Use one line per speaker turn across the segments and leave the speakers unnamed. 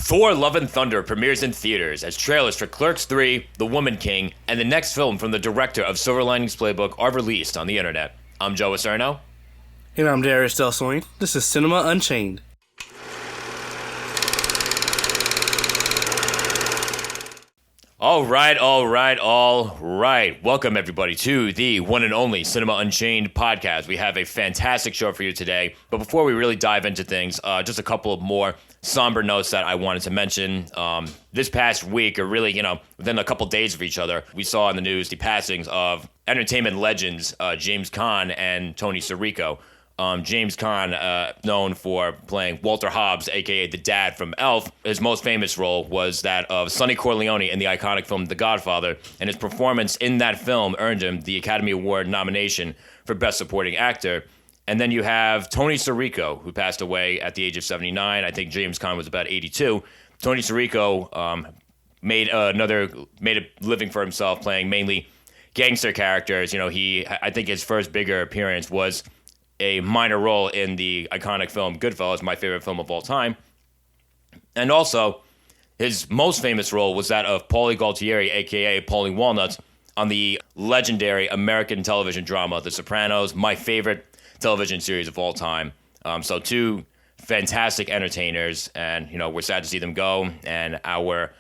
Thor Love and Thunder premieres in theaters as trailers for Clerks 3, The Woman King, and the next film from the director of Silver Linings Playbook are released on the internet. I'm Joe Acierno.
And I'm Darius Delsoin. This is Cinema Unchained.
All right. Welcome, everybody, to the one and only Cinema Unchained podcast. We have a fantastic show for you today. But before we really dive into things, just a couple of more somber notes that I wanted to mention. This past week, or really, within a couple days of each other, we saw in the news the passings of entertainment legends James Caan and Tony Sirico. James Caan, known for playing Walter Hobbs, a.k.a. the dad from Elf. His most famous role was that of Sonny Corleone in the iconic film The Godfather, and his performance in that film earned him the Academy Award nomination for Best Supporting Actor. And then you have Tony Sirico, who passed away at the age of 79. I think James Caan was about 82. Tony Sirico made a living for himself playing mainly gangster characters. I think his first bigger appearance was a minor role in the iconic film Goodfellas, my favorite film of all time. And also, his most famous role was that of Paulie Gualtieri, a.k.a. Paulie Walnuts, on the legendary American television drama The Sopranos, my favorite television series of all time. So two fantastic entertainers, and, we're sad to see them go, and our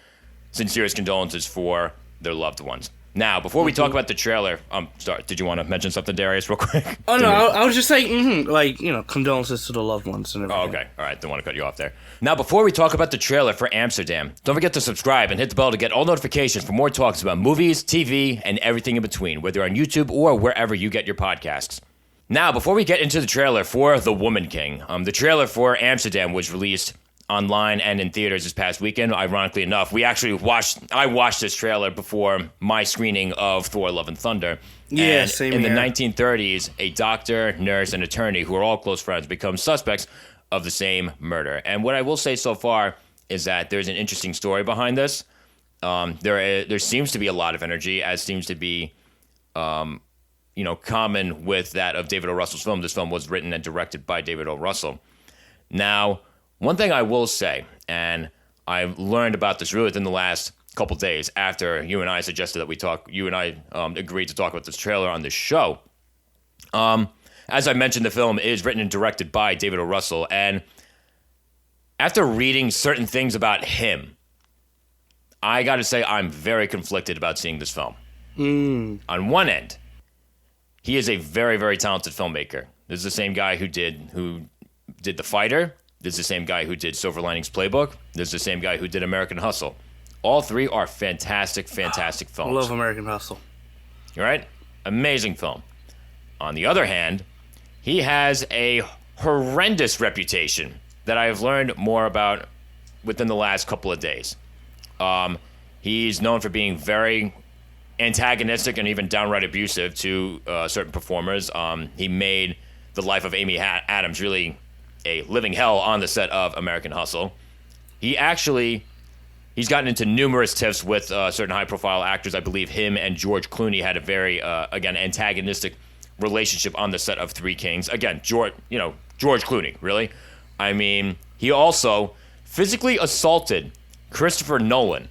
sincerest condolences for their loved ones. Now, before we talk about the trailer, sorry, did you want to mention something, Darius, real quick?
Oh, no, I was just saying, condolences to the loved ones and everything.
Oh, okay. All right, don't want to cut you off there. Now, before we talk about the trailer for Amsterdam, don't forget to subscribe and hit the bell to get all notifications for more talks about movies, TV, and everything in between, whether on YouTube or wherever you get your podcasts. Now, before we get into the trailer for The Woman King, the trailer for Amsterdam was released online and in theaters this past weekend. Ironically enough, I watched this trailer before my screening of Thor Love and Thunder.
Yeah,
and
same
in
here.
the 1930s, a doctor, nurse, and attorney, who are all close friends, become suspects of the same murder. And what I will say so far is that there's an interesting story behind this. There seems to be a lot of energy, as seems to be common with that of David O. Russell's film. This film was written and directed by David O. Russell. Now, one thing I will say, and I learned about this really within the last couple days after you and I suggested that we talk, you and I agreed to talk about this trailer on this show. As I mentioned, the film is written and directed by David O. Russell, and after reading certain things about him, I got to say I'm very conflicted about seeing this film. On one end, he is a very, very talented filmmaker. This is the same guy who did The Fighter. This is the same guy who did Silver Linings Playbook. This is the same guy who did American Hustle. All three are fantastic films.
I love American Hustle.
Right? Amazing film. On the other hand, he has a horrendous reputation that I have learned more about within the last couple of days. He's known for being very antagonistic and even downright abusive to certain performers. He made the life of Amy Adams really a living hell on the set of American Hustle. He's gotten into numerous tiffs with certain high-profile actors. I believe him and George Clooney had a very, antagonistic relationship on the set of Three Kings. Again, George Clooney, really. I mean, he also physically assaulted Christopher Nolan,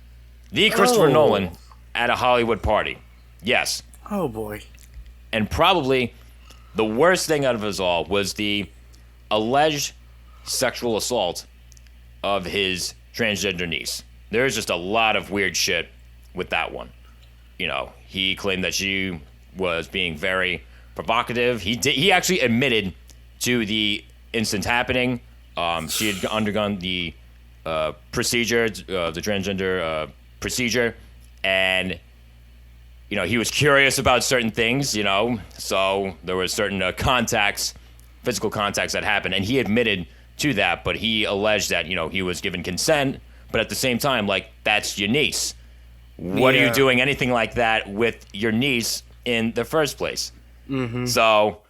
Nolan, at a Hollywood party. Yes.
Oh, boy.
And probably the worst thing out of it all was the alleged sexual assault of his transgender niece. There's just a lot of weird shit with that one. He claimed that she was being very provocative. He actually admitted to the incident happening. She had undergone the procedure, the transgender procedure, and he was curious about certain things. So there were certain physical contacts that happened, and he admitted to that, but he alleged that, he was given consent, but at the same time, that's your niece. What are you doing anything like that with your niece in the first place? Mm-hmm. So,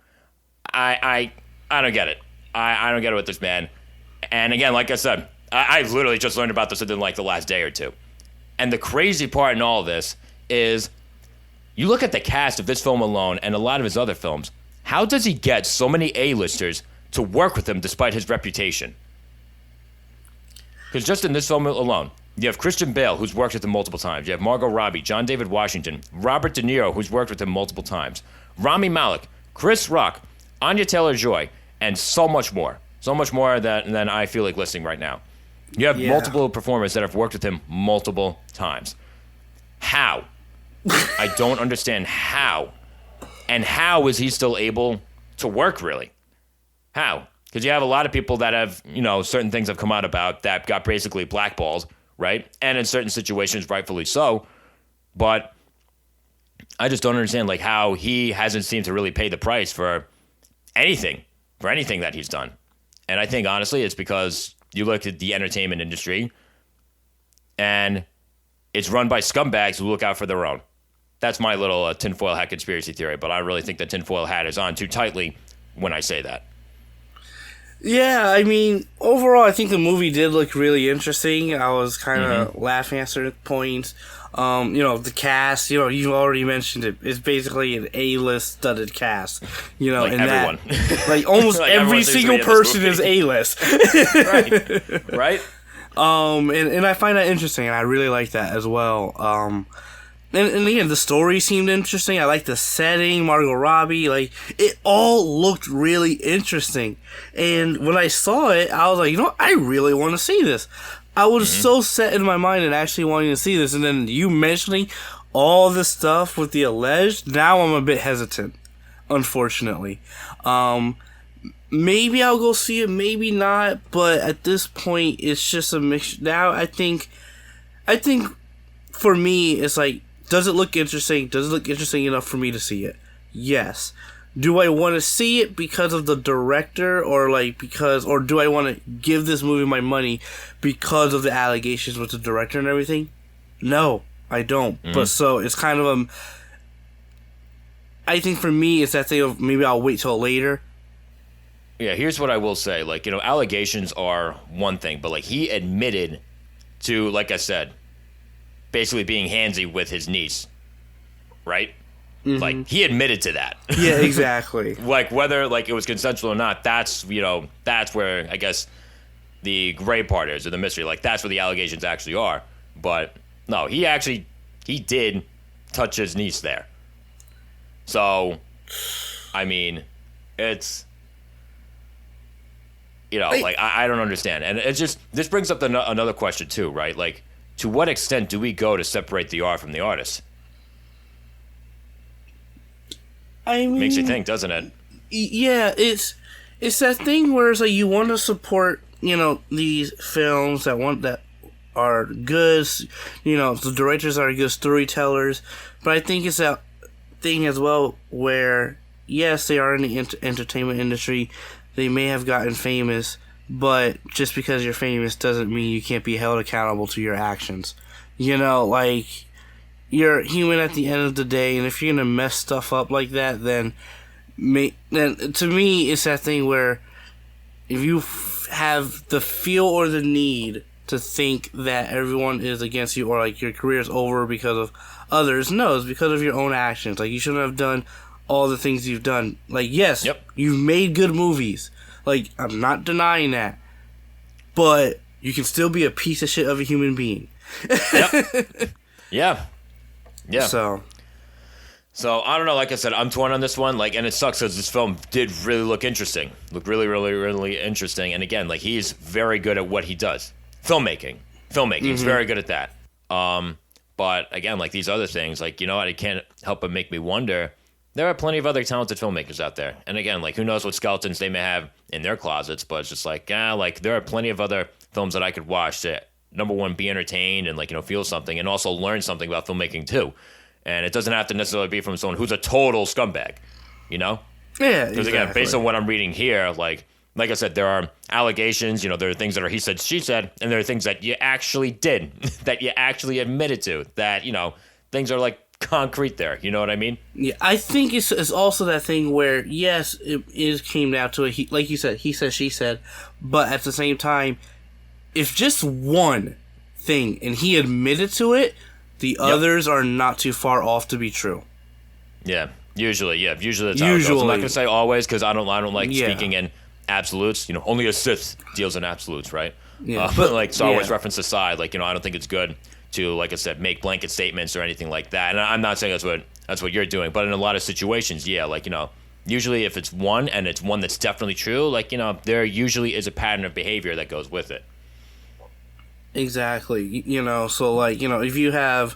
I don't get it. I don't get it with this man. And again, like I said, I literally just learned about this within the last day or two. And the crazy part in all of this is, you look at the cast of this film alone and a lot of his other films, how does he get so many A-listers to work with him despite his reputation? Because just in this film alone, you have Christian Bale, who's worked with him multiple times. You have Margot Robbie, John David Washington, Robert De Niro, who's worked with him multiple times, Rami Malek, Chris Rock, Anya Taylor-Joy, and so much more. So much more than I feel like listing right now. You have multiple performers that have worked with him multiple times. How? I don't understand how. And how is he still able to work, really? How? Because you have a lot of people that have, certain things have come out about that got basically blackballed, right? And in certain situations, rightfully so. But I just don't understand, like, how he hasn't seemed to really pay the price for anything that he's done. And I think, honestly, it's because you look at the entertainment industry and it's run by scumbags who look out for their own. That's my little tinfoil hat conspiracy theory, but I really think the tinfoil hat is on too tightly when I say that.
Yeah, I mean, overall, I think the movie did look really interesting. I was kind of laughing at certain points. The cast, you already mentioned it. It's basically an A-list studded cast.
Like
and
everyone.
Like almost
like
every single person is A-list.
Right?
And I find that interesting, and I really like that as well. And again, the story seemed interesting. I like the setting, Margot Robbie. Like, it all looked really interesting. And when I saw it, I was like, I really want to see this. I was so set in my mind and actually wanting to see this. And then you mentioning all this stuff with the alleged, now I'm a bit hesitant, unfortunately. Maybe I'll go see it, maybe not. But at this point, it's just a mix. Now, I think for me, it's like, does it look interesting? Does it look interesting enough for me to see it? Yes. Do I want to see it because of the director or do I want to give this movie my money because of the allegations with the director and everything? No, I don't. But so it's kind of I think for me, it's that thing of maybe I'll wait till later.
Yeah, here's what I will say. Allegations are one thing, but he admitted to, like I said, basically being handsy with his niece, right? He admitted to that.
Yeah, exactly.
Whether it was consensual or not, that's where I guess the gray part is, or the mystery. That's where the allegations actually are. But no, he did touch his niece there. So, I mean, it's I don't understand, and it's just this brings up another question too, right? To what extent do we go to separate the art from the artist?
I mean,
makes you think, doesn't it?
Yeah, it's that thing where it's you want to support, these films that are good, the directors are good storytellers, but I think it's that thing as well where, yes, they are in the entertainment industry, they may have gotten famous, but just because you're famous doesn't mean you can't be held accountable to your actions. You're human at the end of the day, and if you're gonna mess stuff up like that, then to me, it's that thing where if you have the feel or the need to think that everyone is against you or your career is over because of others, no, it's because of your own actions. You shouldn't have done all the things you've done. Yes, you've made good movies. I'm not denying that. But you can still be a piece of shit of a human being.
Yep. Yeah.
So,
I don't know. Like I said, I'm torn on this one. And it sucks because this film did really look interesting. Looked really, really, really interesting. And again, he's very good at what he does. Filmmaking. He's very good at that. But again, these other things, it can't help but make me wonder. There are plenty of other talented filmmakers out there. And again, who knows what skeletons they may have in their closets, but it's just there are plenty of other films that I could watch to, number one, be entertained and, feel something and also learn something about filmmaking, too. And it doesn't have to necessarily be from someone who's a total scumbag,
Yeah,
Because, again, based on what I'm reading here, like I said, there are allegations, there are things that are he said, she said, and there are things that you actually did, that you actually admitted to, that, things are, concrete there, you know what I mean?
Yeah, I think it's also that thing where, yes, it came down to it, like you said, he said, she said, but at the same time, if just one thing and he admitted to it, the others are not too far off to be true.
Yeah, usually that's how it goes. I'm not going to say always because I don't like speaking in absolutes. Only a Sith deals in absolutes, right?
Yeah,
but like Star Wars reference aside, like, I don't think it's good to, like I said, make blanket statements or anything like that. And I'm not saying that's what you're doing, but in a lot of situations, yeah, like, usually if it's one and it's one that's definitely true, like, there usually is a pattern of behavior that goes with it.
Exactly. So like, if you have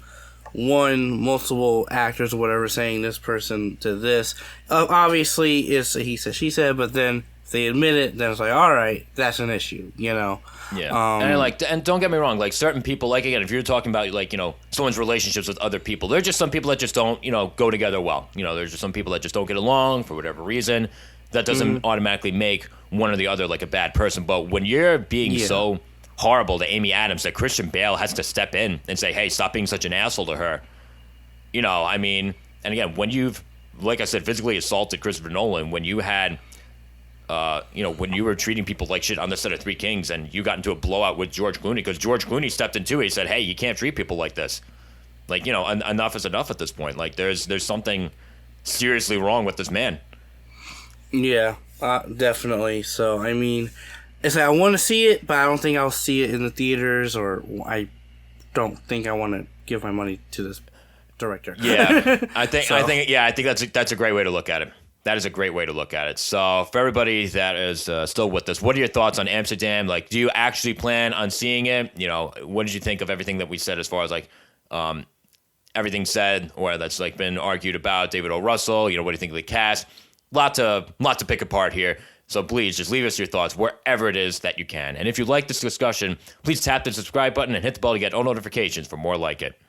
multiple actors or whatever saying this person to this, obviously it's a he said, she said, but then if they admit it, then it's like, all right, that's an issue,
Yeah. And don't get me wrong, like certain people, like again, if you're talking about like, someone's relationships with other people, there are just some people that just don't, go together well. There's just some people that just don't get along for whatever reason. That doesn't automatically make one or the other like a bad person. But when you're being so horrible to Amy Adams that Christian Bale has to step in and say, hey, stop being such an asshole to her. I mean, and again, when you've, like I said, physically assaulted Christopher Nolan, when you had, when you were treating people like shit on the set of Three Kings and you got into a blowout with George Clooney, because George Clooney stepped in too, he said, hey, you can't treat people like this. Like, enough is enough at this point. Like, there's something seriously wrong with this man.
Yeah, definitely. So, I mean, it's like I want to see it, but I don't think I'll see it in the theaters, or I don't think I want to give my money to this director.
Yeah, I think that's a great way to look at it. That is a great way to look at it. So for everybody that is still with us, what are your thoughts on Amsterdam? Like, do you actually plan on seeing it? What did you think of everything that we said as far as like everything said or that's like been argued about? David O. Russell, what do you think of the cast? Lot to pick apart here. So please just leave us your thoughts wherever it is that you can. And if you like this discussion, please tap the subscribe button and hit the bell to get all notifications for more like it.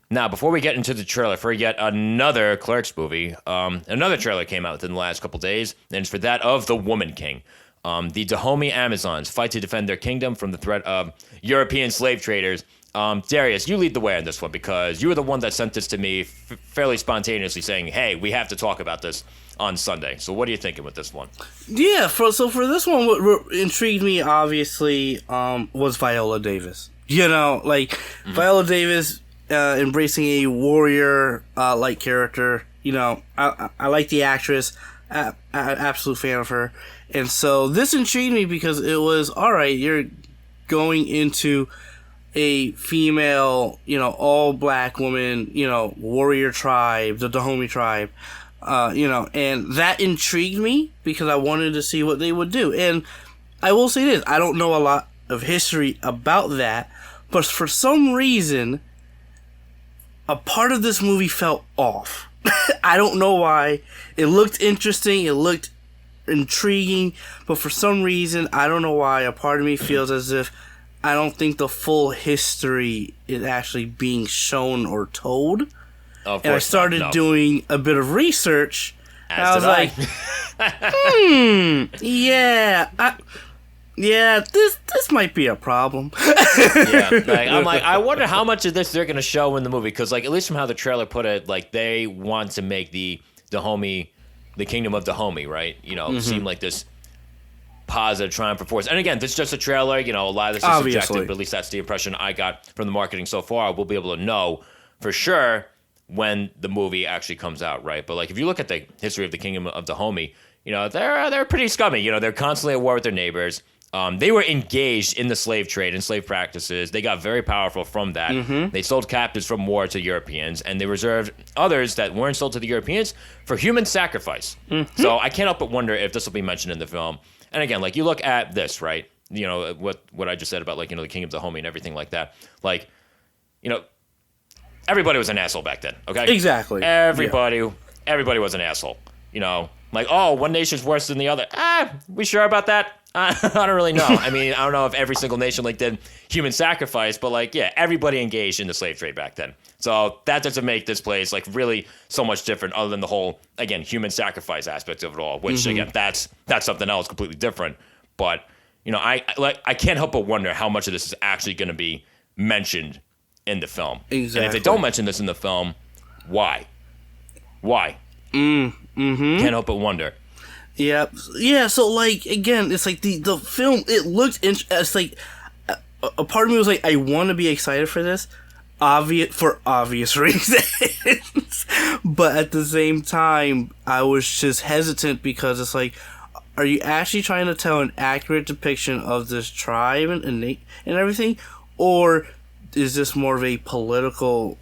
Now, before we get into the trailer for yet another Clerks movie, another trailer came out within the last couple days, and it's for that of The Woman King. The Dahomey Amazons fight to defend their kingdom from the threat of European slave traders. Darius, you lead the way on this one because you were the one that sent this to me fairly spontaneously saying, hey, we have to talk about this on Sunday. So what are you thinking with this one?
Yeah, for this one, what intrigued me, obviously, was Viola Davis. Viola Davis embracing a warrior-like character. I like the actress. I'm an absolute fan of her. And so this intrigued me because it was, all right, you're going into a female, all black woman, warrior tribe, the Dahomey tribe, and that intrigued me because I wanted to see what they would do. And I will say this, I don't know a lot of history about that, but for some reason, a part of this movie felt off. I don't know why. It looked interesting, it looked intriguing, but for some reason, I don't know why, a part of me feels as if I don't think the full history is actually being shown or told. And I started doing a bit of research. And I was like, this might be a problem.
I'm like, I wonder how much of this they're going to show in the movie. Because, like, at least from how the trailer put it, like, they want to make the Dahomey, the kingdom of Dahomey, right? Seem like this positive triumph for force. And again, this is just a trailer. A lot of this is subjective, but at least that's the impression I got from the marketing so far. We'll be able to know for sure when the movie actually comes out, right? But like, if you look at the history of the kingdom of Dahomey, they're pretty scummy. They're constantly at war with their neighbors. They were engaged in the slave trade and slave practices. They got very powerful from that. Mm-hmm. They sold captives from war to Europeans, and they reserved others that weren't sold to the Europeans for human sacrifice. Mm-hmm. So I can't help but wonder if this will be mentioned in the film. And again, like, you look at this, right? What I just said about, like, the King of Dahomey and everything like that. Like, everybody was an asshole back then, okay?
Exactly.
Everybody was an asshole. Like, oh, one nation's worse than the other. We sure about that? I don't really know. I mean, I don't know if every single nation, like, did human sacrifice, but, like, yeah, everybody engaged in the slave trade back then. So that doesn't make this place, like, really so much different other than the whole, again, human sacrifice aspect of it all, which, again, that's something else completely different. But, I can't help but wonder how much of this is actually going to be mentioned in the film.
Exactly.
And if they don't mention this in the film, why?
Mm-hmm.
Can't help but wonder.
Yeah. So, like, again, it's like the film, it looked it's like a part of me was like, I want to be excited for this, for obvious reasons, but at the same time, I was just hesitant because it's like, are you actually trying to tell an accurate depiction of this tribe and everything, or is this more of a political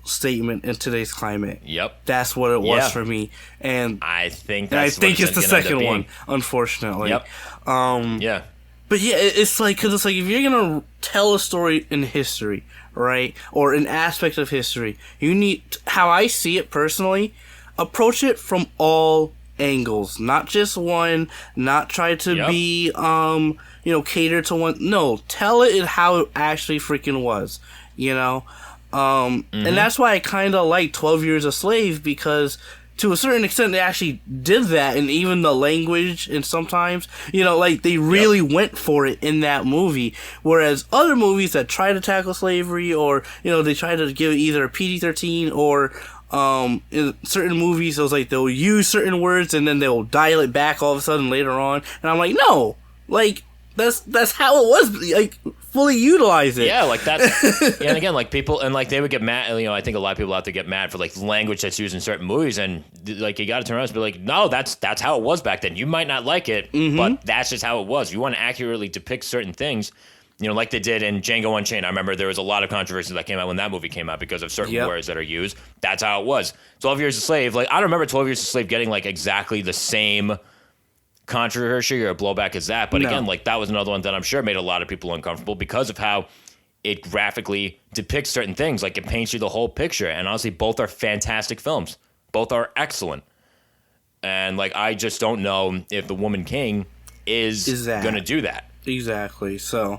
statement in today's climate?
Yep.
That's what it was for me, and
I think
it's the second one, unfortunately.
Yep. Yeah.
But yeah, it's like, because it's like, if you're gonna tell a story in history, right, or an aspect of history, you need, how I see it personally, approach it from all angles, not just one, not try to be cater to one. No, tell it how it actually freaking was, and that's why I kind of like 12 Years a Slave, because to a certain extent they actually did that, and even the language, and sometimes they really went for it in that movie, whereas other movies that try to tackle slavery, or they try to give either a PG-13, or in certain movies, it was like they'll use certain words and then they'll dial it back all of a sudden later on, and I'm like, no, like that's how it was, like, fully utilize it.
Yeah, like that's and again, like, people, and like they would get mad. I think a lot of people out there get mad for like language that's used in certain movies, and like you got to turn around and be like, no, that's how it was back then. You might not like it, but that's just how it was. You want to accurately depict certain things. Like they did in Django Unchained. I remember there was a lot of controversy that came out when that movie came out because of certain words that are used. That's how it was. 12 Years a Slave, like, I don't remember 12 Years a Slave getting like exactly the same controversy or blowback as that. But again, like, that was another one that I'm sure made a lot of people uncomfortable because of how it graphically depicts certain things. Like, it paints you the whole picture. And honestly, both are fantastic films. Both are excellent. And like, I just don't know if The Woman King is going to do that.
Exactly. So,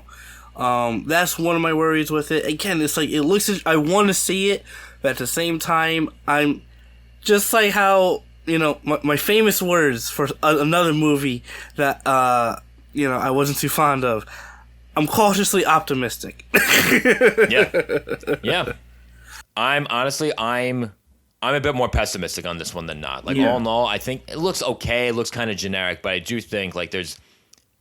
that's one of my worries with it. Again, it's like, it looks, I want to see it, but at the same time, I'm just like how, my famous words for another movie that, I wasn't too fond of. I'm cautiously optimistic.
Yeah. I'm a bit more pessimistic on this one than not. Like, all in all, I think it looks okay. It looks kind of generic, but I do think, like, there's,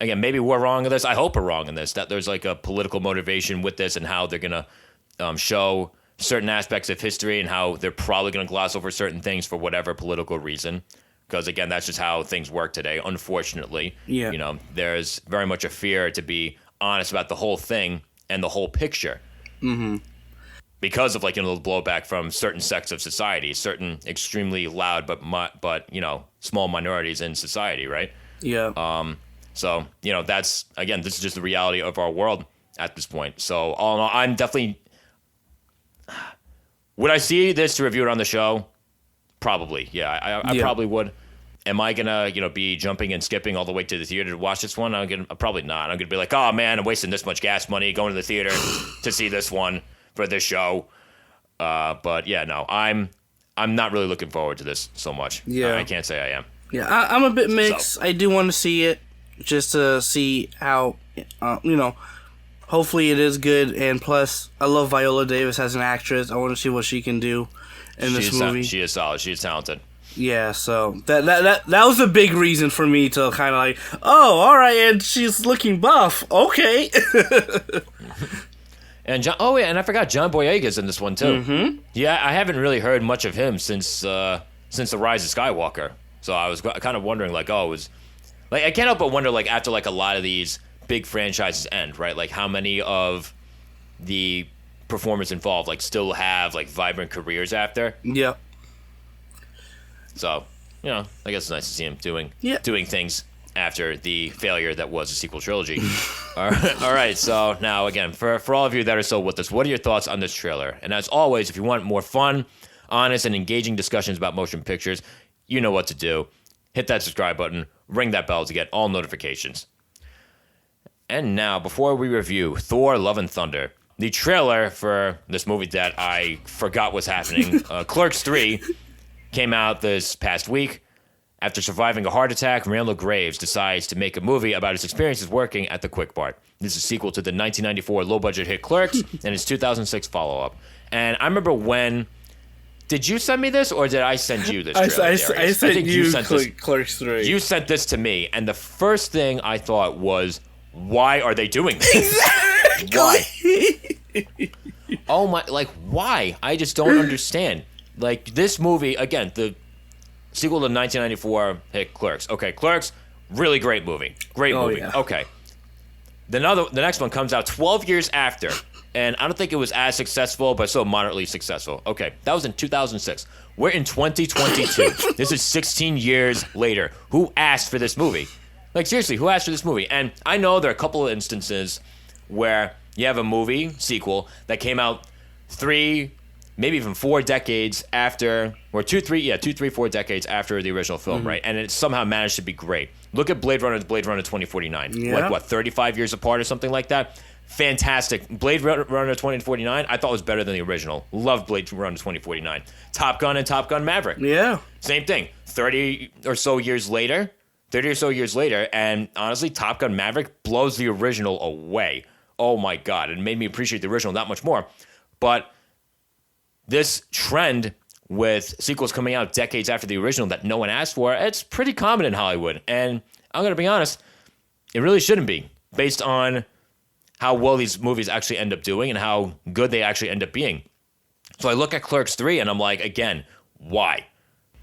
again, maybe we're wrong in this. I hope we're wrong in this, that there's like a political motivation with this and how they're going to show certain aspects of history and how they're probably going to gloss over certain things for whatever political reason. Because, again, that's just how things work today, unfortunately.
Yeah.
There's very much a fear to be honest about the whole thing and the whole picture. Mm-hmm. Because of, like, the blowback from certain sects of society, certain extremely loud but small minorities in society, right?
Yeah.
So, that's, again, this is just the reality of our world at this point. So, all in all, I'm definitely... Would I see this to review it on the show? Probably, yeah. I probably would. Am I going to, be jumping and skipping all the way to the theater to watch this one? Probably not. I'm going to be like, oh, man, I'm wasting this much gas money going to the theater to see this one for this show. But, yeah, no, I'm not really looking forward to this so much.
Yeah.
I can't say I am.
Yeah, I'm a bit mixed. So. I do want to see it just to see how, hopefully it is good. And plus, I love Viola Davis as an actress. I want to see what she can do in this movie.
She is solid. She is talented.
Yeah, so that was a big reason for me to kind of like, oh, all right, and she's looking buff. Okay.
And and I forgot John Boyega's in this one too.
Mm-hmm.
Yeah, I haven't really heard much of him since the Rise of Skywalker. So I was kind of wondering, like, I can't help but wonder, like, after like a lot of these big franchises end, right? Like, how many of the performers involved like still have like vibrant careers after?
Yeah.
So, I guess it's nice to see him doing things after the failure that was a sequel trilogy. All right. So now, again, for all of you that are still with us, what are your thoughts on this trailer? And as always, if you want more fun, honest, and engaging discussions about motion pictures, you know what to do. Hit that subscribe button, ring that bell to get all notifications. And now, before we review Thor: Love and Thunder, the trailer for this movie that I forgot was happening, Clerks 3, came out this past week. After surviving a heart attack, Randall Graves decides to make a movie about his experiences working at the Quick Mart. This is a sequel to the 1994 low-budget hit Clerks and its 2006 follow-up. And I remember when... Did you send me this, or did I send you this trailer,
I sent you
this.
Clerks 3.
You sent this to me, and the first thing I thought was, why are they doing this?
Exactly!
Why? Oh my... Like, why? I just don't understand. Like, this movie, again, the sequel to 1994 hit Clerks. Okay, Clerks, Really great movie. Great movie.
Yeah.
Okay. The next one comes out 12 years after, and I don't think it was as successful, but still moderately successful. Okay, that was in 2006. We're in 2022. This is 16 years later. Who asked for this movie? Like, seriously, who asked for this movie? And I know there are a couple of instances where you have a movie sequel that came out 3, maybe even 4 decades after, or 2, 3, 4 decades after the original film, right? And it somehow managed to be great. Look at Blade Runner 2049.
Yeah.
Like, what, 35 years apart or something like that? Fantastic. Blade Runner 2049, I thought was better than the original. Love Blade Runner 2049. Top Gun and Top Gun Maverick.
Yeah.
Same thing. 30 or so years later, and honestly, Top Gun Maverick blows the original away. Oh my God. It made me appreciate the original that much more. But this trend with sequels coming out decades after the original that no one asked for, it's pretty common in Hollywood. And I'm going to be honest, it really shouldn't be, based on how well these movies actually end up doing and how good they actually end up being. So I look at Clerks 3 and I'm like, again, why?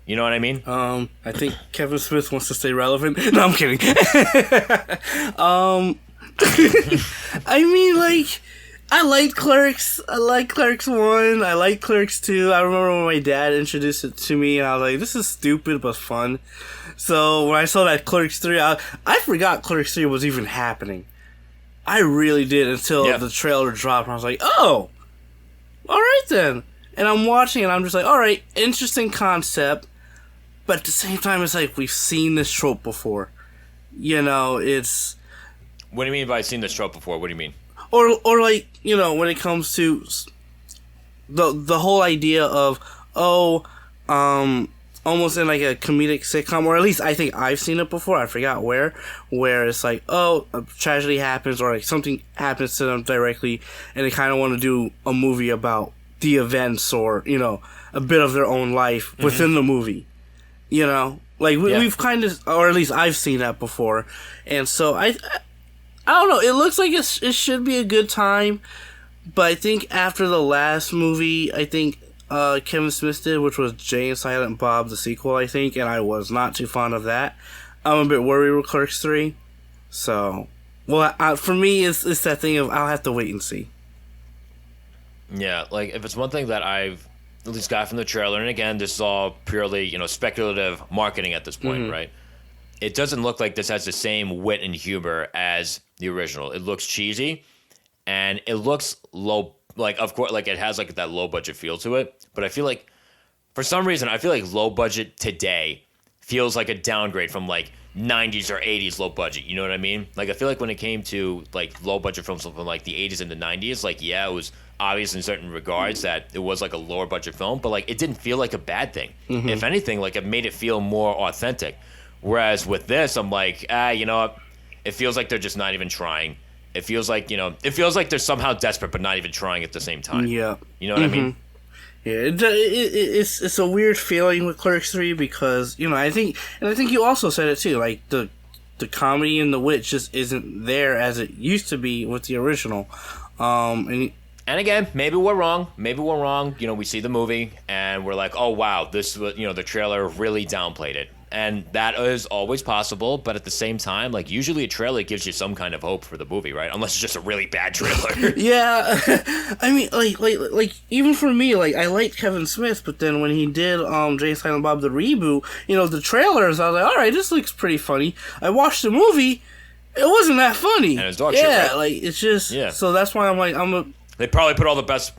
You know what I mean?
I think Kevin Smith wants to stay relevant. No, I'm kidding. I mean, like, I like Clerks. I like Clerks 1. I like Clerks 2. I remember when my dad introduced it to me, and I was like, this is stupid but fun. So when I saw that Clerks 3, I forgot Clerks 3 was even happening. I really did until the trailer dropped, and I was like, oh, all right then. And I'm watching, and I'm just like, all right, interesting concept. But at the same time, it's like, we've seen this trope before. You know, it's...
What do you mean by seen this trope before? What do you mean?
Or like, you know, when it comes to the whole idea of, almost in like a comedic sitcom, or at least I think I've seen it before, I forgot where it's like, a tragedy happens, or like something happens to them directly, and they kind of want to do a movie about the events, or, you know, a bit of their own life within the movie. You know, like we've kind of, or at least I've seen that before, and so I don't know. It looks like it should be a good time, but I think after the last movie, I think Kevin Smith did, which was Jay and Silent Bob, the sequel, I think, and I was not too fond of that. I'm a bit worried with Clerks 3, so for me, it's that thing of I'll have to wait and see.
Yeah, like if it's one thing that I've at least got from the trailer, and again, this is all purely, you know, speculative marketing at this point, right? It doesn't look like this has the same wit and humor as the original. It looks cheesy, and it looks low, like, of course, like it has like that low budget feel to it, but I feel like, for some reason, I feel like low budget today feels like a downgrade from like 90s or 80s low budget, you know what I mean? Like, I feel like when it came to like low budget films from like the 80s and the 90s, like, yeah, it was obvious in certain regards that it was like a lower budget film, but like it didn't feel like a bad thing. If anything, like it made it feel more authentic. Whereas with this, I'm like, you know what? It feels like they're just not even trying. It feels like, you know, they're somehow desperate but not even trying at the same time. Yeah. You know what I mean?
Yeah, it's a weird feeling with Clerks 3 because, you know, I think you also said it too, like the comedy and the wit just isn't there as it used to be with the original.
And again, maybe we're wrong. You know, we see the movie and we're like, oh wow, this was, you know, the trailer really downplayed it. And that is always possible, but at the same time, like, usually a trailer gives you some kind of hope for the movie, right? Unless it's just a really bad trailer.
Yeah. I mean, like even for me, like, I liked Kevin Smith, but then when he did Jay and Silent Bob the reboot, you know, the trailers, I was like, all right, this looks pretty funny. I watched the movie, it wasn't that funny.
And it's dog shit, right?
Like, it's just, so that's why I'm like,
They probably put all the best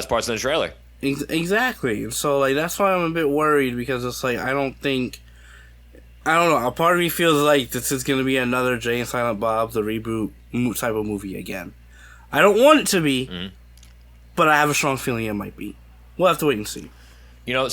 parts in the trailer.
Exactly. So, like, that's why I'm a bit worried, because it's like, I don't know, a part of me feels like this is going to be another Jay and Silent Bob, the reboot type of movie again. I don't want it to be, but I have a strong feeling it might be. We'll have to wait and see.
You know,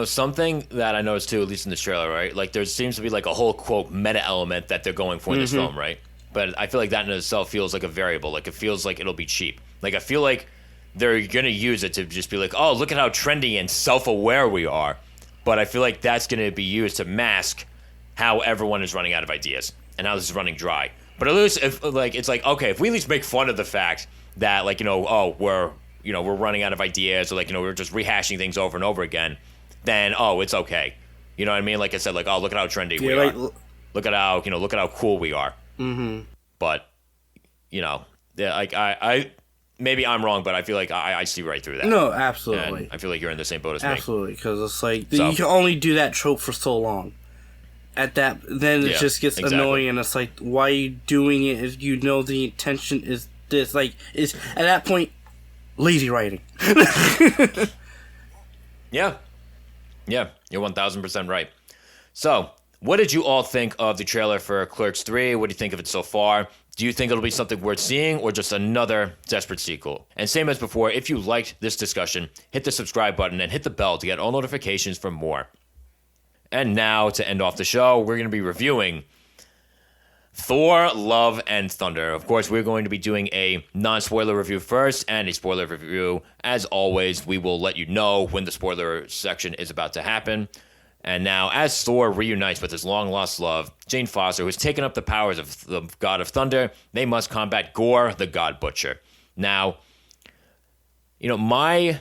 something that I noticed too, at least in this trailer, right? Like, there seems to be like a whole, quote, meta element that they're going for in this film, right? But I feel like that in itself feels like a variable. Like, it feels like it'll be cheap. Like, I feel like they're going to use it to just be like, oh, look at how trendy and self-aware we are. But I feel like that's going to be used to mask how everyone is running out of ideas and how this is running dry. But at least, if like, it's like, okay, if we at least make fun of the fact that, like, you know, oh, we're running out of ideas, or, like, you know, we're just rehashing things over and over again, then, oh, it's okay. You know what I mean? Like I said, like, oh, look at how trendy we
like,
are. Look at how, look at how cool we are.
Mm-hmm.
But, yeah, like I maybe I'm wrong, but I feel like I see right through that.
No, absolutely.
And I feel like you're in the same boat as me.
Absolutely, because it's like you can only do that trope for so long. At that, then it just gets annoying, and it's like, why are you doing it if you know the intention is this? Like, it's at that point, lazy writing.
Yeah, you're 1000% right. So, what did you all think of the trailer for Clerks 3? What do you think of it so far? Do you think it'll be something worth seeing or just another desperate sequel? And same as before, if you liked this discussion, hit the subscribe button and hit the bell to get all notifications for more. And now, to end off the show, we're going to be reviewing Thor, Love, and Thunder. Of course, we're going to be doing a non-spoiler review first and a spoiler review. As always, we will let you know when the spoiler section is about to happen. And now, as Thor reunites with his long-lost love, Jane Foster, who has taken up the powers of the God of Thunder, they must combat Gore, the God Butcher. Now, my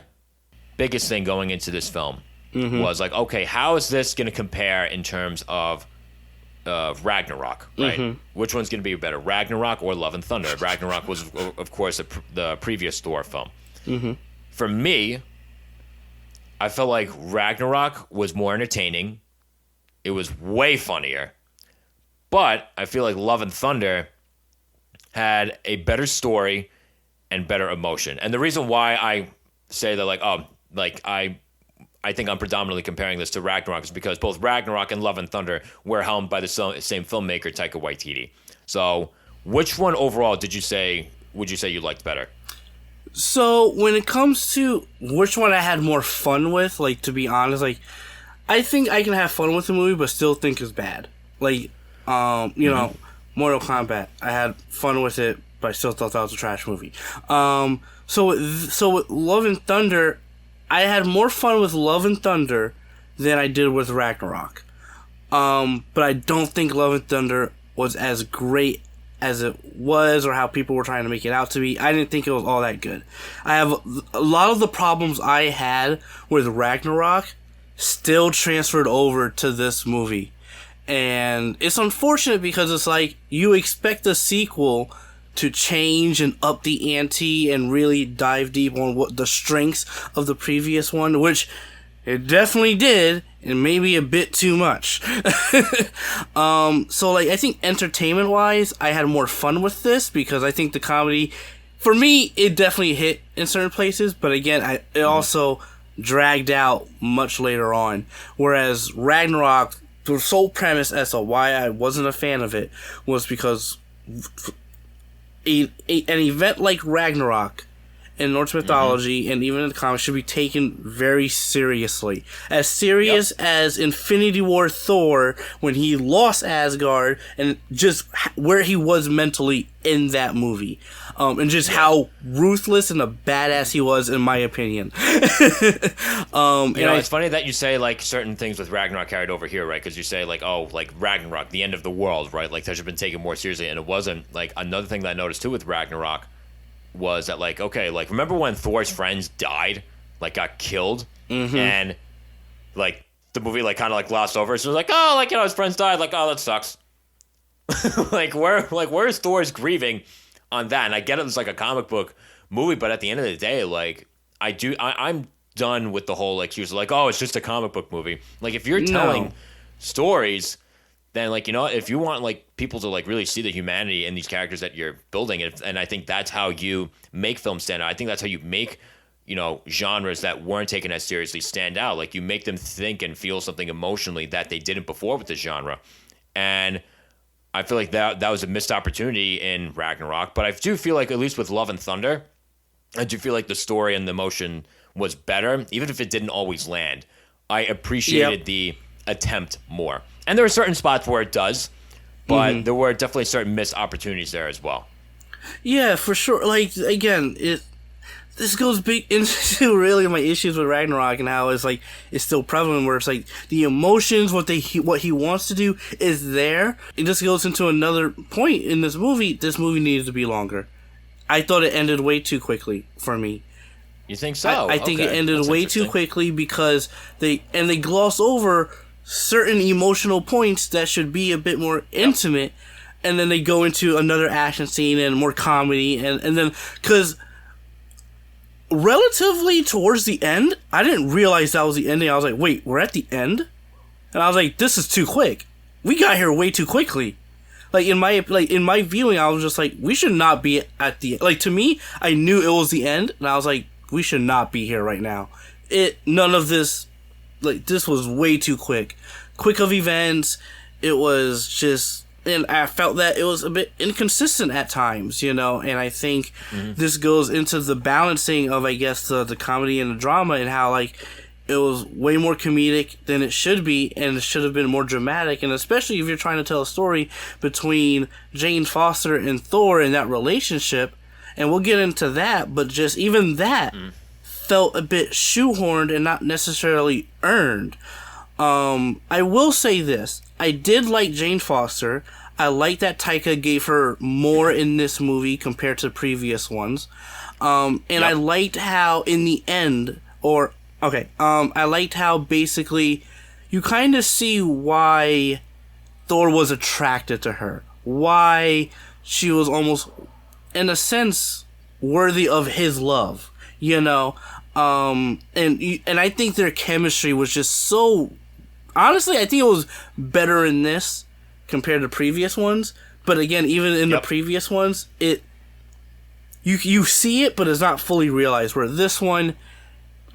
biggest thing going into this film was like, okay, how is this going to compare in terms of Ragnarok, right? Which one's going to be better, Ragnarok or Love and Thunder? Ragnarok was, of course, the previous Thor film. For me, I felt like Ragnarok was more entertaining. It was way funnier. But I feel like Love and Thunder had a better story and better emotion. And the reason why I say that, I think I'm predominantly comparing this to Ragnarok is because both Ragnarok and Love and Thunder were helmed by the same filmmaker, Taika Waititi. So, which one overall would you say you liked better?
So, when it comes to which one I had more fun with, like, to be honest, like, I think I can have fun with the movie, but still think it's bad. Like, know, Mortal Kombat, I had fun with it, but I still thought that was a trash movie. So with Love and Thunder, I had more fun with Love and Thunder than I did with Ragnarok. But I don't think Love and Thunder was as great as it was or how people were trying to make it out to be. I didn't think it was all that good. I have a lot of the problems I had with Ragnarok still transferred over to this movie. And it's unfortunate because it's like you expect a sequel to change and up the ante and really dive deep on what the strengths of the previous one, which it definitely did, and maybe a bit too much. So, like, I think entertainment-wise, I had more fun with this because I think the comedy, for me, it definitely hit in certain places, but again, it also dragged out much later on. Whereas Ragnarok, the sole premise as to why I wasn't a fan of it was because an event like Ragnarok in Norse mythology and even in the comics should be taken very seriously. As serious as Infinity War Thor when he lost Asgard and just where he was mentally in that movie. And just how ruthless and a badass he was, in my opinion.
It's funny that you say, like, certain things with Ragnarok carried over here, right? Because you say, like, oh, like, Ragnarok, the end of the world, right? Like, that should have been taken more seriously, and it wasn't. Like, another thing that I noticed, too, with Ragnarok was that, like, okay, like, remember when Thor's friends died? Like, got killed? And, like, the movie, like, kind of, like, glossed over. So it was like, oh, like, his friends died. Like, oh, that sucks. Where's Thor's grieving on that? And I get it, it's like a comic book movie, but at the end of the day, like, I'm done with the whole excuse, like, oh, it's just a comic book movie. Like, if you're telling stories, then, like, if you want, like, people to, like, really see the humanity in these characters that you're building, and I think that's how you make film stand out. I think that's how you make, genres that weren't taken as seriously stand out. Like, you make them think and feel something emotionally that they didn't before with the genre. And I feel like that was a missed opportunity in Ragnarok, but I do feel like, at least with Love and Thunder, I do feel like the story and the emotion was better, even if it didn't always land. I appreciated the attempt more. And there are certain spots where it does, but there were definitely certain missed opportunities there as well. Yeah,
for sure. Like, again, this goes big into really my issues with Ragnarok and how it's like it's still prevalent, where it's like the emotions, what he wants to do is there. It just goes into another point in this movie. This movie needed to be longer. I thought it ended way too quickly for me.
You think so?
I think it ended way too quickly because they gloss over certain emotional points that should be a bit more intimate, and then they go into another action scene and more comedy, and then, because relatively towards the end, I didn't realize that was the ending. I was like, wait, we're at the end? And I was like, this is too quick. We got here way too quickly. In my viewing, I was just like, we should not be at the end. To me, I knew it was the end, and I was like, we should not be here right now. None of this, this was way too quick. Quick of events. It was just, and I felt that it was a bit inconsistent at times, and I think this goes into the balancing of, I guess, the comedy and the drama, and how, it was way more comedic than it should be, and it should have been more dramatic, and especially if you're trying to tell a story between Jane Foster and Thor and that relationship, and we'll get into that, but just even that felt a bit shoehorned and not necessarily earned. I will say this. I did like Jane Foster. I like that Taika gave her more in this movie compared to previous ones. I liked how in the end, I liked how basically you kind of see why Thor was attracted to her. Why she was almost, in a sense, worthy of his love, and I think their chemistry was just so, honestly, I think it was better in this compared to previous ones. But again, even in the previous ones, you see it, but it's not fully realized. Where this one,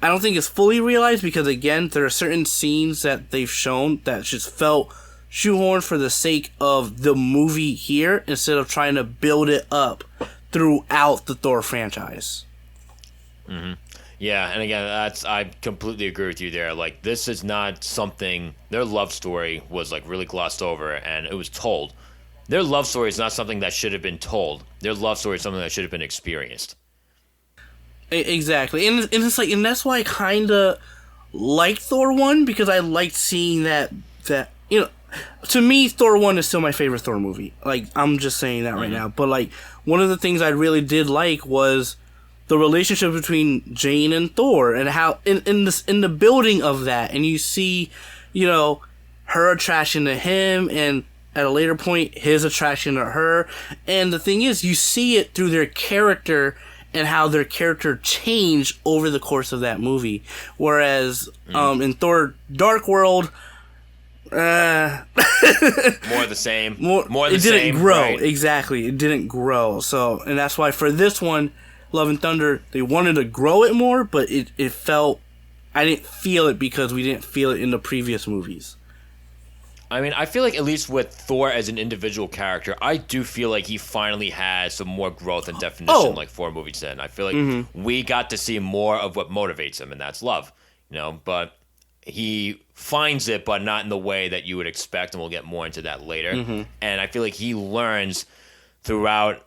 I don't think it's fully realized, because again, there are certain scenes that they've shown that just felt shoehorned for the sake of the movie here, instead of trying to build it up throughout the Thor franchise.
Yeah, and again, I completely agree with you there. This is not something, their love story was really glossed over, and it was told. Their love story is not something that should have been told. Their love story is something that should have been experienced.
Exactly, and it's and that's why I kind of liked Thor 1, because I liked seeing that to me, Thor 1 is still my favorite Thor movie. I'm just saying that right now. But one of the things I really did like was the relationship between Jane and Thor, and how in the building of that, and you see, her attraction to him, and at a later point his attraction to her, and the thing is, you see it through their character and how their character changed over the course of that movie. Whereas in Thor Dark World, more
the same. More the
it didn't
same,
grow.
right?
Exactly, it didn't grow. So, and that's why for this one, Love and Thunder, they wanted to grow it more, but it felt, I didn't feel it because we didn't feel it in the previous movies.
I mean, I feel at least with Thor as an individual character, I do feel he finally has some more growth and definition 4 movies in. I feel we got to see more of what motivates him, and that's love. But he finds it, but not in the way that you would expect, and we'll get more into that later. And I feel he learns throughout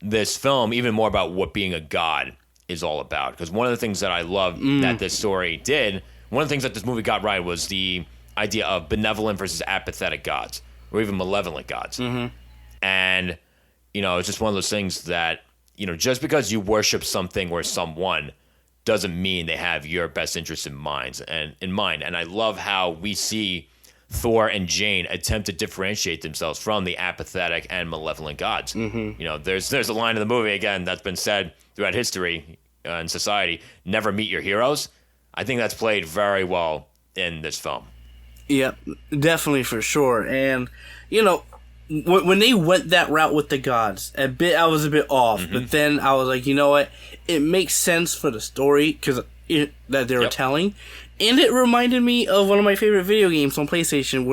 this film even more about what being a god is all about. Because one of the things that I love that this story did, one of the things that this movie got right was the idea of benevolent versus apathetic gods, or even malevolent gods. And, it's just one of those things that, just because you worship something or someone doesn't mean they have your best interest in mind. And I love how we see Thor and Jane attempt to differentiate themselves from the apathetic and malevolent gods. There's a line in the movie, again, that's been said throughout history and society, never meet your heroes. I think that's played very well in this film.
Yep, definitely, for sure. And, when they went that route with the gods, I was a bit off. But then I was like, you know what? It makes sense for the story that they were telling. And it reminded me of one of my favorite video games on PlayStation,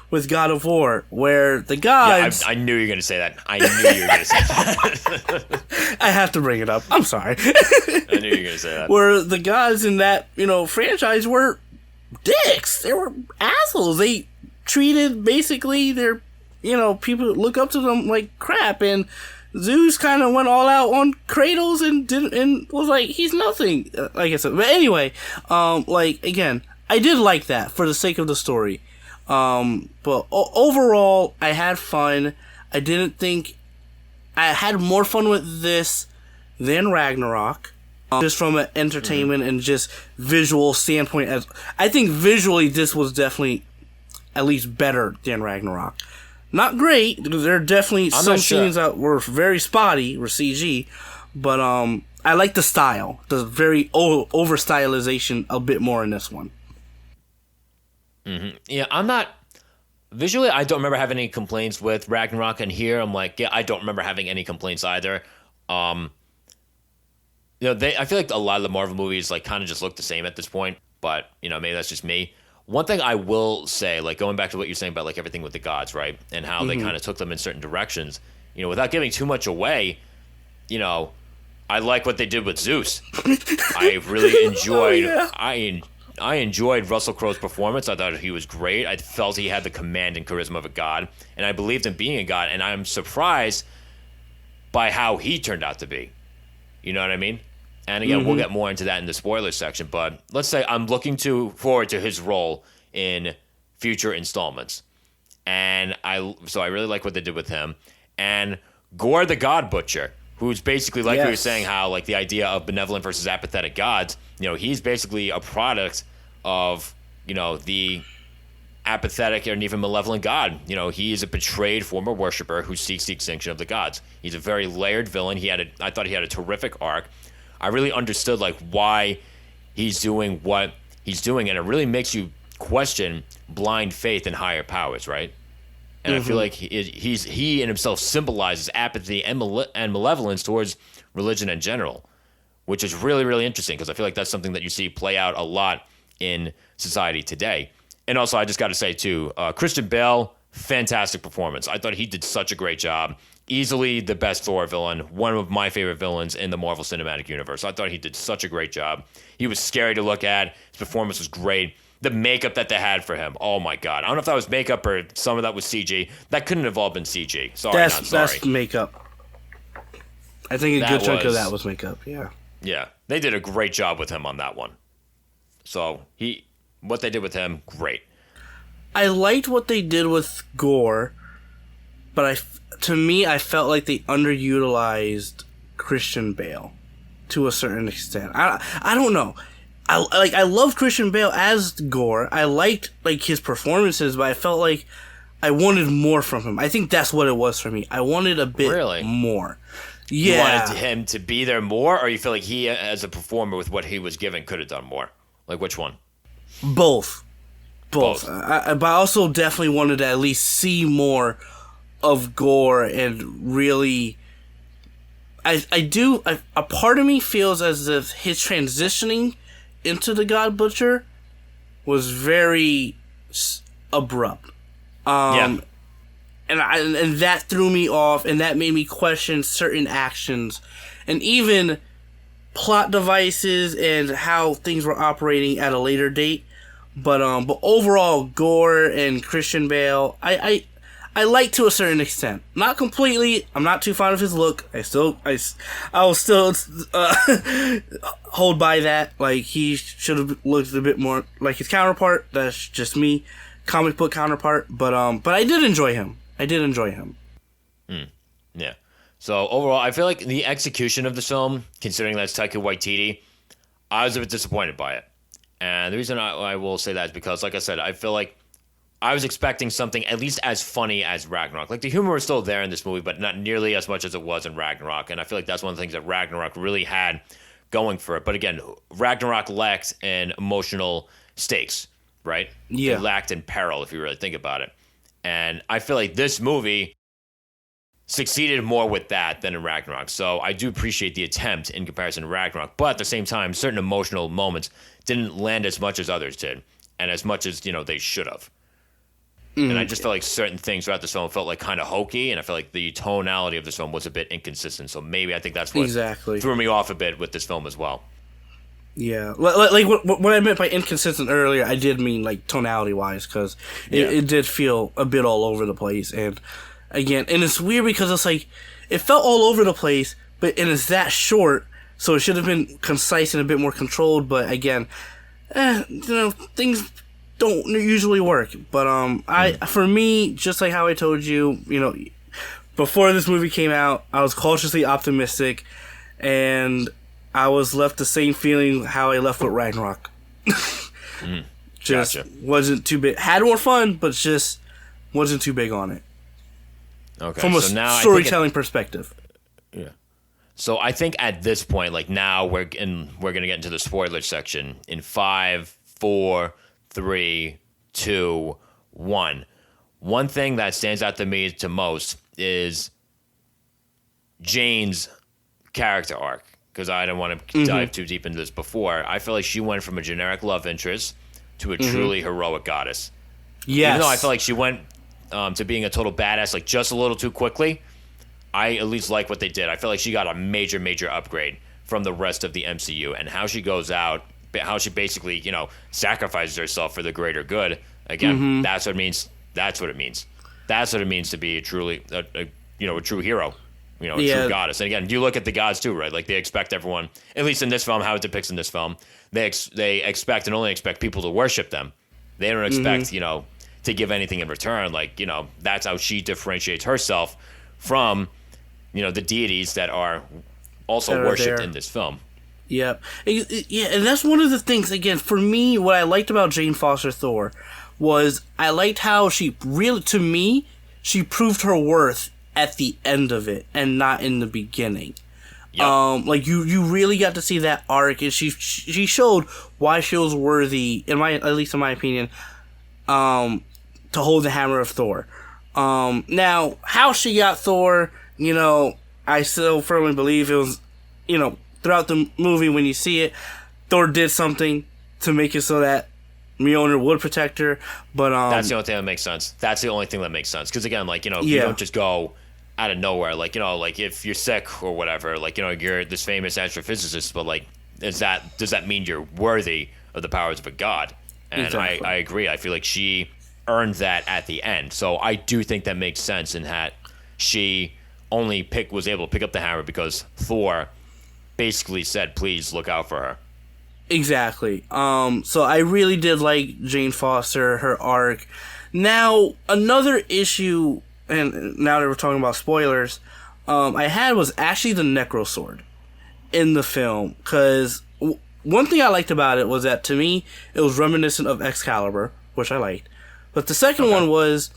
with God of War, where the gods...
Yeah, I knew you were going to say that. I knew you were going to say that.
I have to bring it up. I'm sorry.
I knew you were going to say that.
Where the gods in that, franchise were dicks. They were assholes. They treated basically their, people look up to them like crap, and Zeus kind of went all out on Kratos and was like, he's nothing, like I said. But anyway, again, I did like that for the sake of the story. But overall, I had fun. I didn't think I had more fun with this than Ragnarok. Just from an entertainment and just visual standpoint. I think visually this was definitely at least better than Ragnarok. Not great, because there are definitely some scenes that were very spotty, were CG, but I like the style, the very over stylization a bit more in this one.
Mm-hmm. Yeah, I'm not visually. I don't remember having any complaints with Ragnarok, and here I'm like, yeah, I don't remember having any complaints either. I feel like a lot of the Marvel movies like kind of just look the same at this point, but maybe that's just me. One thing I will say, like going back to what you're saying about like everything with the gods, right, and how they kind of took them in certain directions, without giving too much away, I like what they did with Zeus. I really enjoyed. Oh, yeah. I enjoyed Russell Crowe's performance. I thought he was great. I felt he had the command and charisma of a god, and I believed in being a god. And I'm surprised by how he turned out to be. You know what I mean? And again, we'll get more into that in the spoilers section. But let's say I'm looking forward to his role in future installments, and I really like what they did with him. And Gore the God Butcher, who's basically like we were saying, how like the idea of benevolent versus apathetic gods. He's basically a product of the apathetic and even malevolent god. He is a betrayed former worshiper who seeks the extinction of the gods. He's a very layered villain. I thought he had a terrific arc. I really understood like why he's doing what he's doing, and it really makes you question blind faith in higher powers, right? And I feel like he in himself symbolizes apathy and malevolence towards religion in general, which is really, really interesting, because I feel like that's something that you see play out a lot in society today. And also, I just got to say too, Christian Bale, fantastic performance. I thought he did such a great job. Easily the best Thor villain, one of my favorite villains in the Marvel Cinematic Universe. I thought he did such a great job. He was scary to look at. His performance was great. The makeup that they had for him, oh my god! I don't know if that was makeup or some of that was CG. That couldn't have all been CG. That's
makeup. I think a good chunk of that was makeup. Yeah.
Yeah, they did a great job with him on that one. So what they did with him, great.
I liked what they did with Gore, but to me, I felt like they underutilized Christian Bale to a certain extent. I don't know. I love Christian Bale as Gore. I liked like his performances, but I felt like I wanted more from him. I think that's what it was for me. I wanted a bit more. Yeah.
You wanted him to be there more, or you feel like he, as a performer, with what he was given, could have done more? Like which one?
Both. But I also definitely wanted to at least see more of Gore and really. A part of me feels as if his transitioning into the God Butcher was very abrupt. And that threw me off, and that made me question certain actions and even plot devices and how things were operating at a later date. But overall, Gore and Christian Bale, I like to a certain extent. Not completely. I'm not too fond of his look. I will still hold by that. Like, he should have looked a bit more like his counterpart. That's just me, comic book counterpart. But I did enjoy him.
Yeah. So overall, I feel like the execution of the film, considering that's Taika Waititi, I was a bit disappointed by it. And the reason I will say that is because, like I said, I feel like I was expecting something at least as funny as Ragnarok. Like, the humor was still there in this movie, but not nearly as much as it was in Ragnarok. And I feel like that's one of the things that Ragnarok really had going for it. But again, Ragnarok lacked in emotional stakes, right?
Yeah.
It lacked in peril, if you really think about it. And I feel like this movie succeeded more with that than in Ragnarok. So I do appreciate the attempt in comparison to Ragnarok. But at the same time, certain emotional moments didn't land as much as others did. And as much as, they should have. And I just felt like certain things throughout this film felt like kind of hokey, and I felt like the tonality of this film was a bit inconsistent. So maybe I think that's what threw me off a bit with this film as well.
Yeah, like what I meant by inconsistent earlier, I did mean like tonality-wise, because it did feel a bit all over the place. And again, and it's weird because it's like, it felt all over the place, and it's that short, so it should have been concise and a bit more controlled. But again, things don't usually work. But for me, just like how I told you, before this movie came out, I was cautiously optimistic, and I was left the same feeling how I left with Ragnarok. Just
Gotcha.
wasn't too big. Had more fun, but just wasn't too big on it.
Okay.
From a
so now
storytelling perspective.
Yeah. So I think at this point, like now we're gonna get into the spoiler section in 5, 4, 3, 2, 1. One thing that stands out to me to most is Jane's character arc, because I didn't want to dive too deep into this before. I feel like she went from a generic love interest to a truly heroic goddess.
Yes.
Even though I feel like she went to being a total badass like just a little too quickly, I at least like what they did. I feel like she got a major, major upgrade from the rest of the MCU, and how she goes out, how she basically, sacrifices herself for the greater good. Again, that's what it means. That's what it means. That's what it means to be a truly, a true hero. A true goddess. And again, you look at the gods too, right? Like they expect everyone, at least in this film, how it depicts in this film, they expect and only expect people to worship them. They don't expect, to give anything in return. Like, that's how she differentiates herself from, the deities that are also worshipped in this film.
Yeah. Yeah, and that's one of the things, again, for me, what I liked about Jane Foster Thor was I liked how she really, to me, she proved her worth at the end of it and not in the beginning. Yep. Like you really got to see that arc, and she showed why she was worthy, at least in my opinion, to hold the hammer of Thor. Now how she got Thor, I still firmly believe it was, throughout the movie when you see it, Thor did something to make it so that Mjolnir would protect her, but
that's the only thing that makes sense. That's the only thing that makes sense. Because again, like you don't just go out of nowhere, like like if you're sick or whatever, like you're this famous astrophysicist, but like does that mean you're worthy of the powers of a god? And exactly. I agree. I feel like she earned that at the end. So I do think that makes sense in that she only was able to pick up the hammer because Thor basically said, "Please look out for her."
Exactly. So I really did like Jane Foster, her arc. Now, another issue, and now that we're talking about spoilers, I had was actually the Necro Sword in the film. Because one thing I liked about it was that, to me, it was reminiscent of Excalibur, which I liked. But the second one was,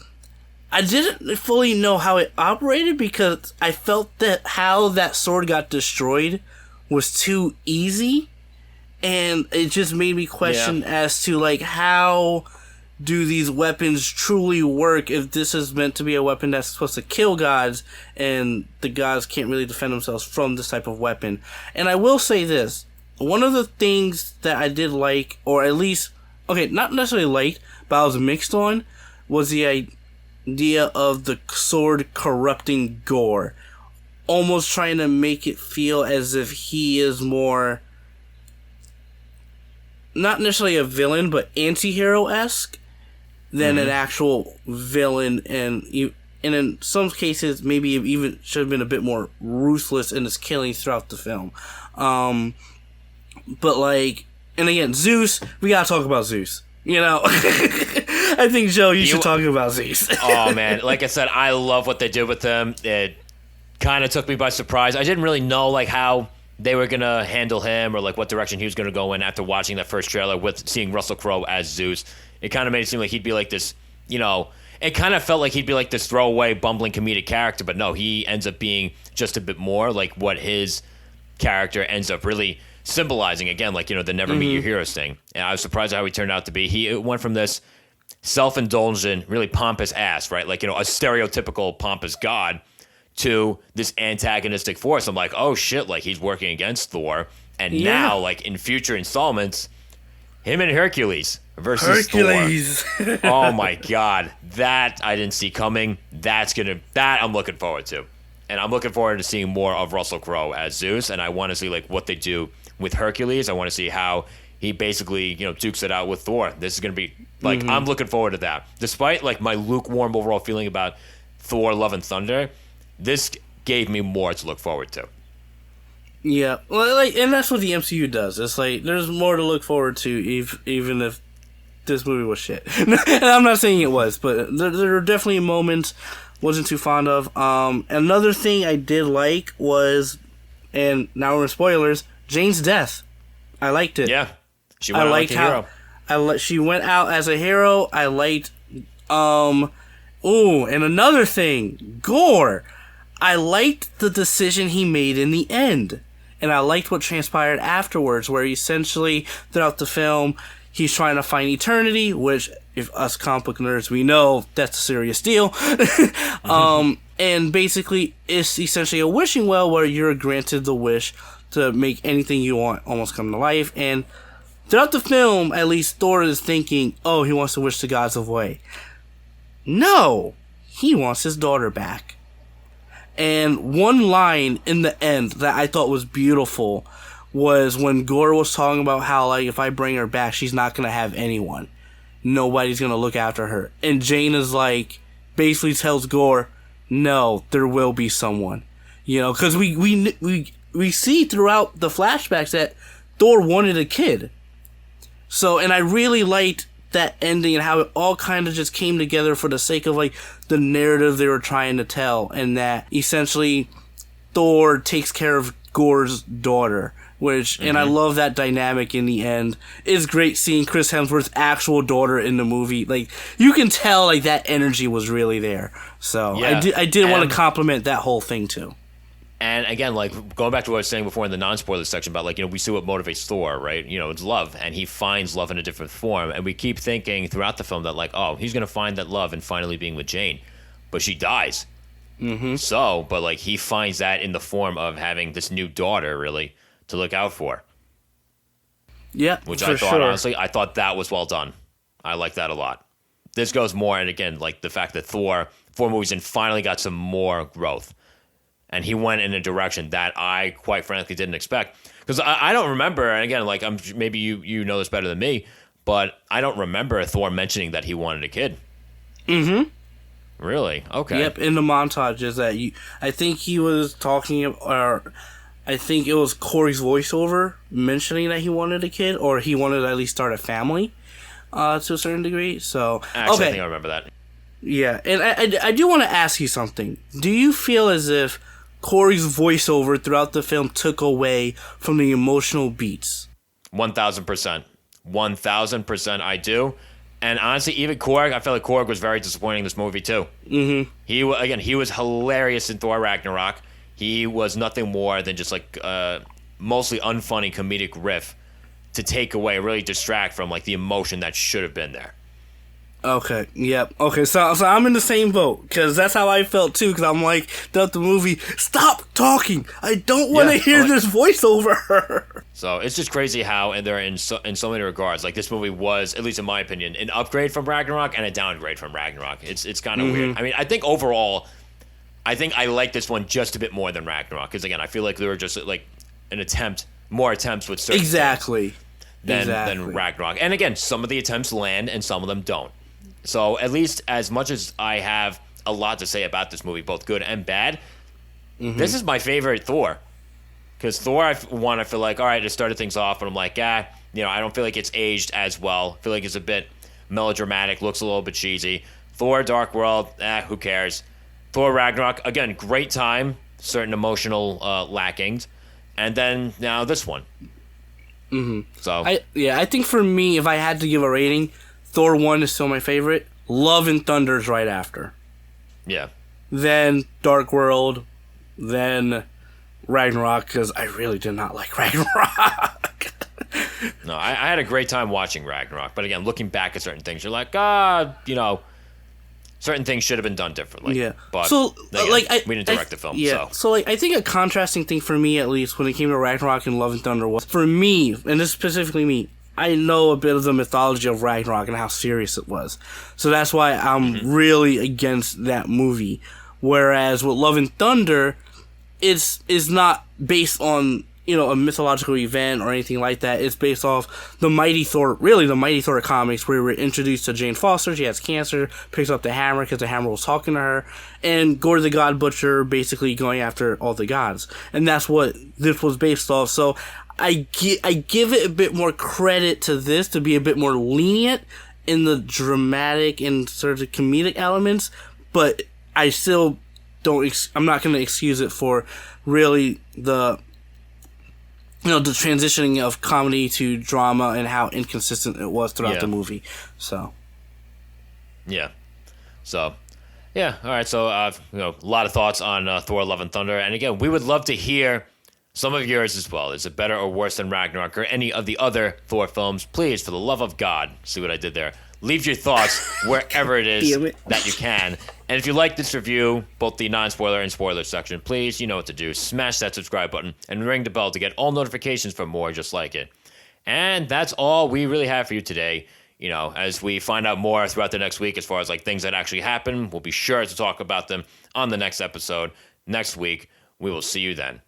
I didn't fully know how it operated because I felt that how that sword got destroyed was too easy. And it just made me question as to, like, how do these weapons truly work if this is meant to be a weapon that's supposed to kill gods, and the gods can't really defend themselves from this type of weapon. And I will say this. One of the things that I did like, or at least, not necessarily liked, but I was mixed on, was the idea of the sword corrupting Gore. Almost trying to make it feel as if he is more, not necessarily a villain, but anti-hero-esque than an actual villain, and in some cases, maybe it even should have been a bit more ruthless in his killings throughout the film. But like, and again, Zeus, we gotta talk about Zeus. I think, Joe, you should talk about Zeus.
Oh, man. Like I said, I love what they did with him. It kind of took me by surprise. I didn't really know, like, how they were going to handle him or, like, what direction he was going to go in after watching that first trailer with seeing Russell Crowe as Zeus. It kind of made it seem like he'd be like this, it kind of felt like he'd be like this throwaway, bumbling comedic character. But no, he ends up being just a bit more like what his character ends up really symbolizing. Again, like, the never meet your heroes thing. And I was surprised at how he turned out to be. He went from this self-indulgent, really pompous ass, right? Like, a stereotypical pompous god to this antagonistic force. I'm like, oh shit, like he's working against Thor. And now, like in future installments, him and Hercules versus Thor. Oh my god. That I didn't see coming. That I'm looking forward to. And I'm looking forward to seeing more of Russell Crowe as Zeus. And I want to see like what they do with Hercules. I want to see how he basically, dukes it out with Thor. This is going to be, like, I'm looking forward to that. Despite, like, my lukewarm overall feeling about Thor, Love and Thunder, this gave me more to look forward to.
Yeah. Well, like, and that's what the MCU does. It's like, there's more to look forward to, even if this movie was shit. And I'm not saying it was, but there are definitely moments wasn't too fond of. Another thing I did like was, and now we're in spoilers, Jane's death. I liked it.
Yeah. She went out like a hero.
She went out as a hero. I liked, and another thing, Gore. I liked the decision he made in the end. And I liked what transpired afterwards, where essentially, throughout the film, he's trying to find eternity, which, if us comic book nerds, we know that's a serious deal. And basically, it's essentially a wishing well where you're granted the wish to make anything you want almost come to life. And throughout the film, at least Thor is thinking, oh, he wants to wish the gods away. No! He wants his daughter back. And one line in the end that I thought was beautiful was when Gore was talking about how, like, if I bring her back, she's not going to have anyone. Nobody's going to look after her. And Jane is like, basically tells Gore, no, there will be someone. You know, because we see throughout the flashbacks that Thor wanted a kid. So, and I really liked that ending and how it all kind of just came together for the sake of, like, the narrative they were trying to tell, and that essentially Thor takes care of Gore's daughter, which, and I love that dynamic in the end. It's great seeing Chris Hemsworth's actual daughter in the movie. Like, you can tell, like, that energy was really there. So, yeah. I did want to compliment that whole thing, too.
And again, like, going back to what I was saying before in the non-spoiler section about, like, you know, we see what motivates Thor, right? You know, it's love, and he finds love in a different form. And we keep thinking throughout the film that, like, oh, he's going to find that love and finally being with Jane. But she dies. So, but, like, he finds that in the form of having this new daughter, really, to look out for.
Yeah,
which I thought, honestly, I thought that was well done. I like that a lot. This goes more, and again, like, the fact that Thor, 4 movies in, finally got some more growth. And he went in a direction that I, quite frankly, didn't expect. Because I don't remember, and again, like, maybe you know this better than me, but I don't remember Thor mentioning that he wanted a kid. Really? Okay.
Yep, in the montages that I think he was talking, or I think it was Corey's voiceover mentioning that he wanted a kid, or he wanted to at least start a family to a certain degree. So,
actually, I think I remember that.
Yeah, and I do want to ask you something. Do you feel as if Corey's voiceover throughout the film took away from the emotional beats?
1,000%. 1,000% I do. And honestly, even Korg, I felt like Korg was very disappointing in this movie too. He was hilarious in Thor Ragnarok. He was nothing more than just like mostly unfunny comedic riff to take away, really distract from like the emotion that should have been there.
Okay, yep. Okay, so I'm in the same boat, because that's how I felt, too, because I'm like, throughout the movie, stop talking! I don't want to hear this voiceover!
So, it's just crazy how, and they're in so many regards, like, this movie was, at least in my opinion, an upgrade from Ragnarok and a downgrade from Ragnarok. It's kind of weird. I mean, I think overall, I like this one just a bit more than Ragnarok, because, again, I feel like there were just, like, more attempts with certain things than Ragnarok. And, again, some of the attempts land and some of them don't. So, at least as much as I have a lot to say about this movie, both good and bad, this is my favorite Thor. Because Thor, I feel like, all right, it started things off, but I'm like, I don't feel like it's aged as well. I feel like it's a bit melodramatic, looks a little bit cheesy. Thor, Dark World, who cares? Thor, Ragnarok, again, great time, certain emotional lackings. And then, now this one. So
I think for me, if I had to give a rating, Thor 1 is still my favorite. Love and Thunder is right after.
Yeah.
Then Dark World. Then Ragnarok, because I really did not like Ragnarok.
No, I had a great time watching Ragnarok. But again, looking back at certain things, you're like, certain things should have been done differently.
Yeah.
But
so,
again, we didn't direct the film.
Yeah. So, I think a contrasting thing for me, at least, when it came to Ragnarok and Love and Thunder was, for me, and this is specifically me, I know a bit of the mythology of Ragnarok and how serious it was. So that's why I'm really against that movie. Whereas with Love and Thunder, it's not based on, a mythological event or anything like that. It's based off the Mighty Thor comics, where we're introduced to Jane Foster. She has cancer, picks up the hammer because the hammer was talking to her, and Gore the God Butcher basically going after all the gods. And that's what this was based off. So I give it a bit more credit to this, to be a bit more lenient in the dramatic and sort of comedic elements, but I still I'm not going to excuse it for really the the transitioning of comedy to drama and how inconsistent it was throughout the movie. So,
yeah. So, yeah. All right. So, a lot of thoughts on Thor: Love and Thunder, and again, we would love to hear some of yours as well. Is it better or worse than Ragnarok or any of the other Thor films? Please, for the love of God, see what I did there. Leave your thoughts wherever it is that you can. And if you like this review, both the non-spoiler and spoiler section, please, you know what to do. Smash that subscribe button and ring the bell to get all notifications for more just like it. And that's all we really have for you today. As we find out more throughout the next week as far as like things that actually happen, we'll be sure to talk about them on the next episode next week. We will see you then.